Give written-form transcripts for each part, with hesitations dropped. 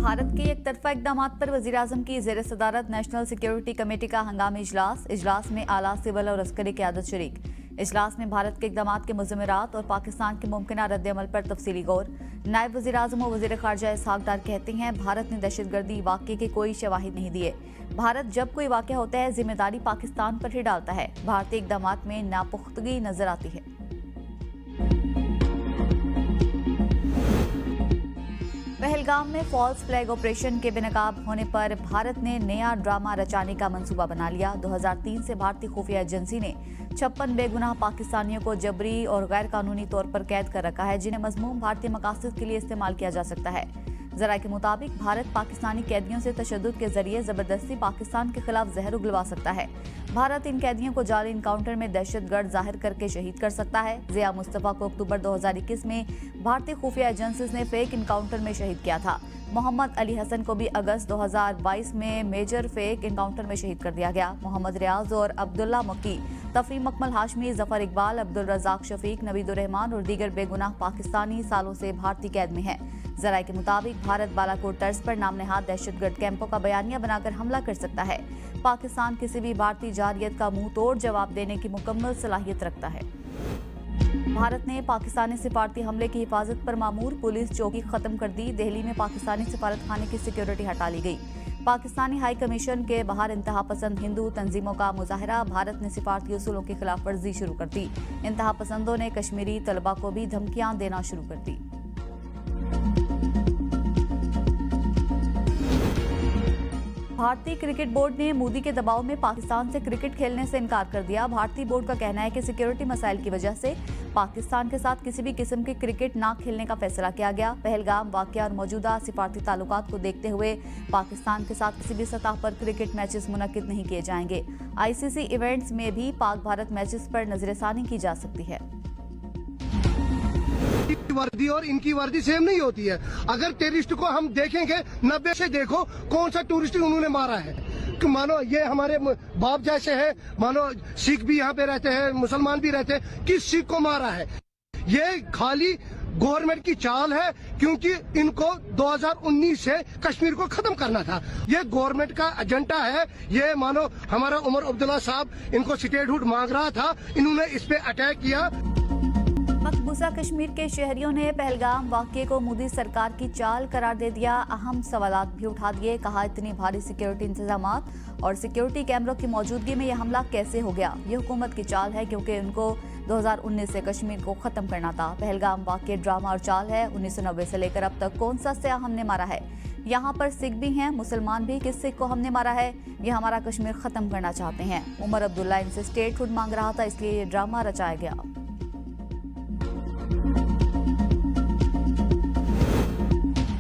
भारत के एक तरफा इकदाम पर वजीर-ए-आजम की ज़ेर सदारत नेशनल सिक्योरिटी कमेटी का हंगामी इजलास में आला सिविल और अस्करी क़यादत शरीक। इजलास में भारत के इकदाम के मुज़म्मरात और पाकिस्तान के मुमकिन रद्द-ए-अमल पर तफसीली गौर। नायब वज़ीर-ए-आज़म और वज़ीर ख़ारजा इसहाक़ डार कहते हैं, भारत ने दहशतगर्दी वाक़े के कोई शवाहिद नहीं दिए। भारत जब कोई वाक़या होता है जिम्मेदारी पाकिस्तान पर ही डालता है। भारतीय इकदाम में नापुख्तगी नजर आती है। पहलगाम में फॉल्स फ्लैग ऑपरेशन के बेनकाब होने पर भारत ने नया ड्रामा रचाने का मंसूबा बना लिया। 2003 से भारतीय खुफिया एजेंसी ने 56 बेगुनाह पाकिस्तानियों को जबरी और गैर कानूनी तौर पर कैद कर रखा है, जिन्हें मज़मूम भारतीय मकासद के लिए इस्तेमाल किया जा सकता है। ज़राए के मुताबिक भारत पाकिस्तानी कैदियों से तशद्दुद के जरिए जबरदस्ती पाकिस्तान के खिलाफ जहर उगलवा सकता है। भारत इन कैदियों को जाली इनकाउंटर में दहशतगर्द जाहिर करके शहीद कर सकता है। ज़िया मुस्तफ़ा को अक्टूबर 2021 में भारतीय खुफिया एजेंसीज ने फेक इनकाउंटर में शहीद किया था। मोहम्मद अली हसन को भी अगस्त 2022 में मेजर फेक इनकाउंटर में शहीद कर दिया गया। मोहम्मद रियाज और अब्दुल्ला मक्की, तफरीम मकमल हाशमी, जफर इकबाल, अब्दुल रज़ाक शफीक, नवीदुर रहमान और दीगर बेगुनाह पाकिस्तानी सालों से भारतीय कैद में हैं। ज़राए के मुताबिक भारत बालाकोट तर्ज पर नामनहाद दहशतगर्द कैंपों का बयानिया बनाकर हमला कर सकता है। पाकिस्तान किसी भी भारतीय जारियत का मुंह तोड़ जवाब देने की मुकम्मल सलाहियत रखता है। भारत ने पाकिस्तानी सिफारती हमले की हिफाजत पर मामूर पुलिस चौकी खत्म कर दी। दिल्ली में पाकिस्तानी सिफारत खाने की सिक्योरिटी हटा ली गई। पाकिस्तानी हाई कमीशन के बाहर इंतहा पसंद हिंदू तंजीमों का मुजाहरा। भारत ने सिफारती उसूलों की खिलाफ वर्जी शुरू कर दी। इंतहा पसंदों ने कश्मीरी तलबा को भी धमकियां देना शुरू कर दी। भारतीय क्रिकेट बोर्ड ने मोदी के दबाव में पाकिस्तान से क्रिकेट खेलने से इनकार कर दिया। भारतीय बोर्ड का कहना है कि सिक्योरिटी मसाइल की वजह से पाकिस्तान के साथ किसी भी किस्म की क्रिकेट ना खेलने का फैसला किया गया। पहलगाम वाकया और मौजूदा सिफारती ताल्लुकात को देखते हुए पाकिस्तान के साथ किसी भी सतह पर क्रिकेट मैचेस मुनक्किद नहीं किए जाएंगे। आईसीसी इवेंट्स में भी पाक भारत मैचेस पर नजरसानी की जा सकती है। वर्दी और इनकी वर्दी सेम नहीं होती है। अगर टेररिस्ट को हम देखेंगे 90 से देखो कौन सा टूरिस्ट उन्होंने मारा है। कि मानो ये हमारे बाप जैसे है, मानो सिख भी यहाँ पे रहते हैं, मुसलमान भी रहते हैं, किस सिख को मारा है? ये खाली गवर्नमेंट की चाल है, क्योंकि इनको 2019 से कश्मीर को खत्म करना था। ये गवर्नमेंट का एजेंडा है। ये मानो हमारा उमर अब्दुल्ला साहब इनको स्टेटहुड मांग रहा था, इन्होंने इस पे अटैक किया। मकबूजा कश्मीर के शहरियों ने पहलगाम वाक़ये को मोदी सरकार की चाल करार दे दिया। अहम सवालात भी उठा दिए। कहा, इतनी भारी सिक्योरिटी इंतजामात और सिक्योरिटी कैमरों की मौजूदगी में यह हमला कैसे हो गया? ये हुकूमत की चाल है, क्योंकि उनको 2019 से कश्मीर को खत्म करना था। पहलगाम वाक़या ड्रामा और चाल है। 1990 से लेकर अब तक कौन सा सयाह हमने मारा है? यहाँ पर सिख भी हैं, मुसलमान भी। किस सिख को हमने मारा है? ये हमारा कश्मीर खत्म करना चाहते हैं। उमर अब्दुल्ला इनसे स्टेटहुड मांग रहा था, इसलिए ये ड्रामा रचाया गया।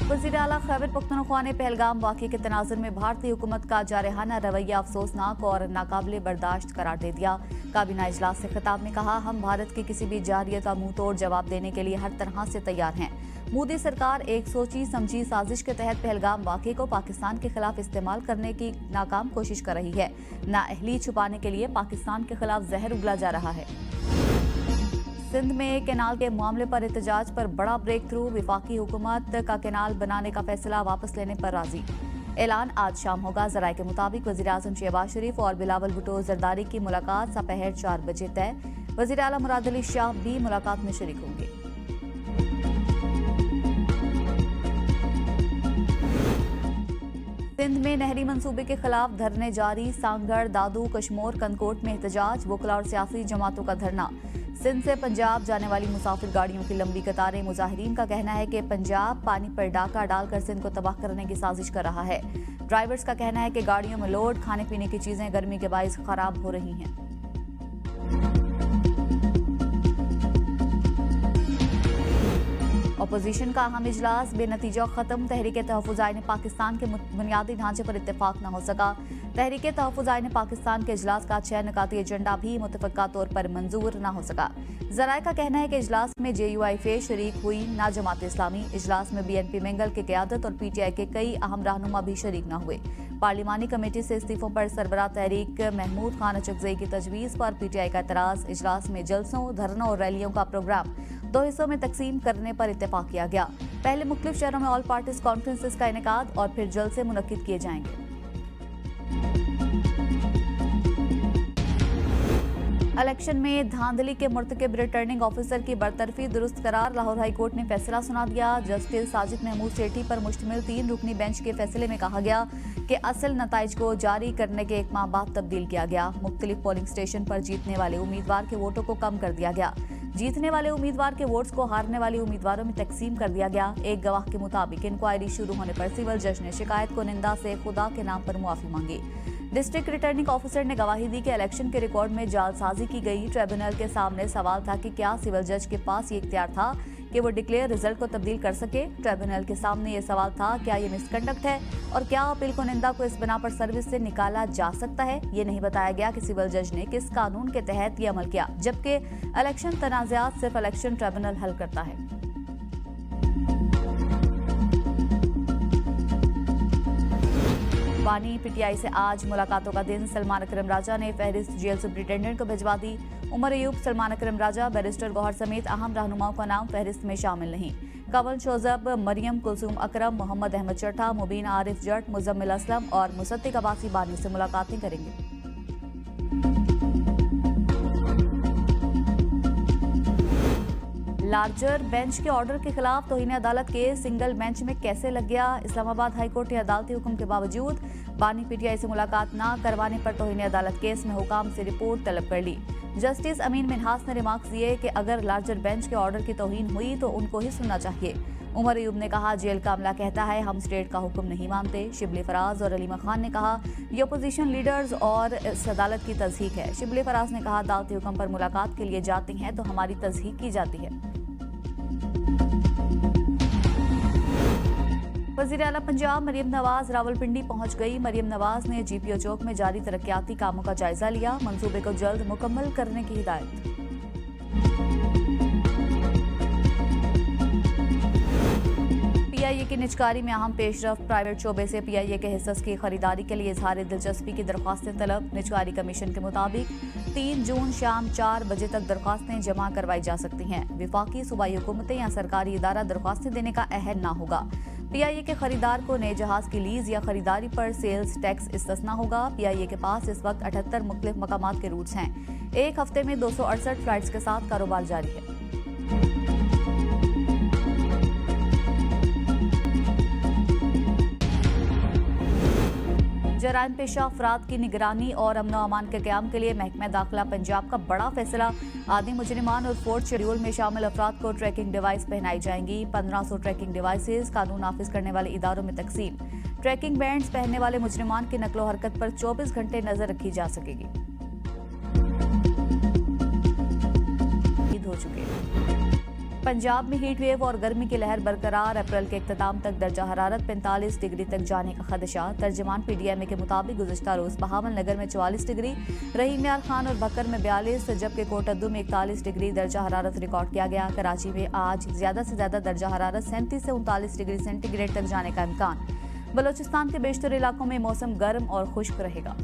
वज़ीर आला खैबर पख्तूनख्वा ने पहलगाम वाक़ये के तनाज़ुर में भारतीय हुकूमत का जारहाना रवैया अफसोसनाक और नाकाबिले बर्दाश्त करार दे दिया। काबीना इजलास से खिताब में कहा, हम भारत की किसी भी जारियत का मुंह तोड़ जवाब देने के लिए हर तरह से तैयार हैं। मोदी सरकार एक सोची समझी साजिश के तहत पहलगाम वाक़ये को पाकिस्तान के खिलाफ इस्तेमाल करने की नाकाम कोशिश कर रही है। नाअहली छुपाने के लिए पाकिस्तान के खिलाफ जहर उगला जा रहा है। सिंध में कैनाल के मामले पर एहतजाज पर बड़ा ब्रेक थ्रू। विफाकी हुकूमत का कैनाल बनाने का फैसला वापस लेने पर राजी। ऐलान आज शाम होगा। ज़राए के मुताबिक वज़ीर-ए-आज़म शहबाज शरीफ और बिलावल भुट्टो जरदारी की मुलाकात दोपहर 4 बजे तय। वज़ीर आला मुराद अली शाह भी मुलाकात में शरीक होंगे। सिंध में नहरी मंसूबे के खिलाफ धरने जारी। सांगड़, दादू, कशमोर, कनकोट में एहतजाज। वकला और सियासी जमातों का धरना। सिंध से पंजाब जाने वाली मुसाफिर गाड़ियों की लंबी कतारें। मुजाहिरीन का कहना है कि पंजाब पानी पर डाका डालकर सिंध को तबाह करने की साजिश कर रहा है। ड्राइवर्स का कहना है कि गाड़ियों में लोड खाने पीने की चीजें गर्मी के बाइस खराब हो रही हैं। अपोजिशन का अहम इजलास बेनतीजा खत्म। तहरीक तहफ़्फ़ुज़ आईन पाकिस्तान के बुनियादी ढांचे पर इत्तेफाक न हो सका। तहरीक तहफ़्फ़ुज़ आईन पाकिस्तान के इजलास का 6 निकाती एजेंडा भी मुतफ़क़ा तौर पर मंजूर न हो सका। ज़राए का कहना है कि इजलास में JUIF शरीक हुई, ना जमात इस्लामी। इजलास में BNP मेंगल की क़यादत और PTI के कई अहम रहनुमा भी शरीक न हुए। पार्लिमानी कमेटी से इस्तीफों पर सरबराह तहरीक महमूद खान अचकज़ई की तजवीज़ पर PTI का एतराज़। इजलास में जलसों, धरनों और रैलियों का प्रोग्राम। 2 हिस्सों में तकसीम करने पर इत्तेफाक किया गया। पहले मुख्तलिफ शहरों में ऑल पार्टीज कॉन्फ्रेंसेस का इनेकाद और फिर जल्द से मुनक्किद किए जाएंगे। इलेक्शन में धांधली के मुर्तकिब रिटर्निंग ऑफिसर की बरतरफी दुरुस्त करार लाहौर हाई कोर्ट ने फैसला सुना दिया। जस्टिस साजिद महमूद सेठी पर मुश्तमिल 3 रुकनी बेंच के फैसले में कहा गया कि असल नताइज को जारी करने के 1 माह बाद तब्दील किया गया। मुख्तलिफ पोलिंग स्टेशन पर जीतने वाले उम्मीदवार के वोटों को कम कर दिया गया। जीतने वाले उम्मीदवार के वोट्स को हारने वाले उम्मीदवारों में तकसीम कर दिया गया। एक गवाह के मुताबिक इंक्वायरी शुरू होने पर सिविल जज ने शिकायत को निंदा से खुदा के नाम पर मुआफी मांगी। डिस्ट्रिक्ट रिटर्निंग ऑफिसर ने गवाही दी कि इलेक्शन के रिकॉर्ड में जालसाजी की गई। ट्रिब्यूनल के सामने सवाल था कि क्या सिविल जज के पास ये इख्तियार था कि वो डिक्लेयर रिजल्ट को तब्दील कर सके। ट्रिब्यूनल के सामने ये सवाल था, क्या ये मिसकंडक्ट है और क्या अपील को निंदा को इस बिना पर सर्विस से निकाला जा सकता है। ये नहीं बताया गया कि सिविल जज ने किस कानून के तहत ये अमल किया, जबकि इलेक्शन तनाज़ात सिर्फ इलेक्शन ट्रिब्यूनल हल करता है। बानी पीटीआई से आज मुलाकातों का दिन। सलमान अकरम राजा ने फहरिस्त जेल सुप्रिंटेंडेंट को भिजवा दी। उमर अयूब, सलमान अकरम राजा, बैरिस्टर गौहर समेत अहम रहनुमाओं का नाम फहरिस्त में शामिल नहीं। कंवल शोजब, मरियम कुलसूम अकरम, मोहम्मद अहमद चट्टा, मुबीन आरिफ जट, मुजम्मिल असलम और मुसद्दिक अब्बासी बानी से मुलाकातें करेंगे। लार्जर बेंच के ऑर्डर के खिलाफ तौहीन अदालत केस सिंगल बेंच में कैसे लग गया। इस्लामाबाद हाई कोर्ट के अदालती हुक्म के बावजूद बानी पीटीआई से मुलाकात न करवाने पर तौहीन अदालत केस में हुकाम से रिपोर्ट तलब कर ली। जस्टिस अमीन मिन्हास ने रिमार्क्स दिए कि अगर लार्जर बेंच के ऑर्डर की तौहीन हुई तो उनको ही सुनना चाहिए। उमर अयूब ने कहा, जेल का अमला कहता है हम स्टेट का हुक्म नहीं मानते। शिबली फराज और अलीमा खान ने कहा, ये अपोजिशन लीडर्स और इस अदालत की तज़हीक है। शिबली फराज ने कहा, अदालती हुक्म पर मुलाकात के लिए जाती हैं तो हमारी तज़हीक की जाती है। वज़ीर आला पंजाब मरियम नवाज रावलपिंडी पहुंच गई। मरियम नवाज ने जीपीओ चौक में जारी तरक्याती कामों का जायजा लिया। मंसूबे को जल्द मुकम्मल करने की हिदायत। पीआईए की निजकारी में अहम पेशरफ। प्राइवेट शोबे से पीआईए के हिस्सों की खरीदारी के लिए इजहार दिलचस्पी की दरख्वास्तें तलब। निजकारी कमीशन के मुताबिक 3 जून शाम 4 बजे तक दरख्वास्तें जमा करवाई जा सकती हैं। विफाकी सूबाई हुकूमतें या सरकारी इदारा दरख्वास्तें देने का अहद ना होगा। पीआईए के खरीदार को नए जहाज की लीज या खरीदारी पर सेल्स टैक्स इस्तिस्ना होगा। पीआईए के पास इस वक्त 78 मुख्तलिफ मकामात के रूट्स हैं। एक हफ्ते में 268 फ्लाइट्स के साथ कारोबार जारी है। जराइम पेशा अफराद की निगरानी और अमन व अमान के क़याम के लिए महकमा दाखिला पंजाब का बड़ा फैसला। आदि मुजरिमान और 4th शेड्यूल में शामिल अफराद को ट्रैकिंग डिवाइस पहनाई जाएंगी। 1500 ट्रैकिंग डिवाइसेस कानून नाफिज करने वाले इदारों में तकसीम। ट्रैकिंग बैंड्स पहनने वाले मुजरिमान की नकलो हरकत पर 24 घंटे नजर रखी जा सकेगी। हो चुके पंजाब में हीट वेव और गर्मी की लहर बरकरार। अप्रैल के इख्तिताम तक दर्जा हरारत 45 डिग्री तक जाने का खदशा। तर्जमान पीडीएमए के मुताबिक गुज़िश्ता रोज बहावल नगर में 44 डिग्री, रहीम यार खान और बकर में 42, जबकि कोटद्दू में 41 डिग्री दर्जा हरारत रिकॉर्ड किया गया। कराची में आज ज्यादा से ज्यादा दर्जा हरारत 37 से 39 डिग्री सेंटीग्रेड तक जाने का इम्कान। बलोचिस्तान के बेशतर इलाकों में मौसम गर्म और खुश्क रहेगा।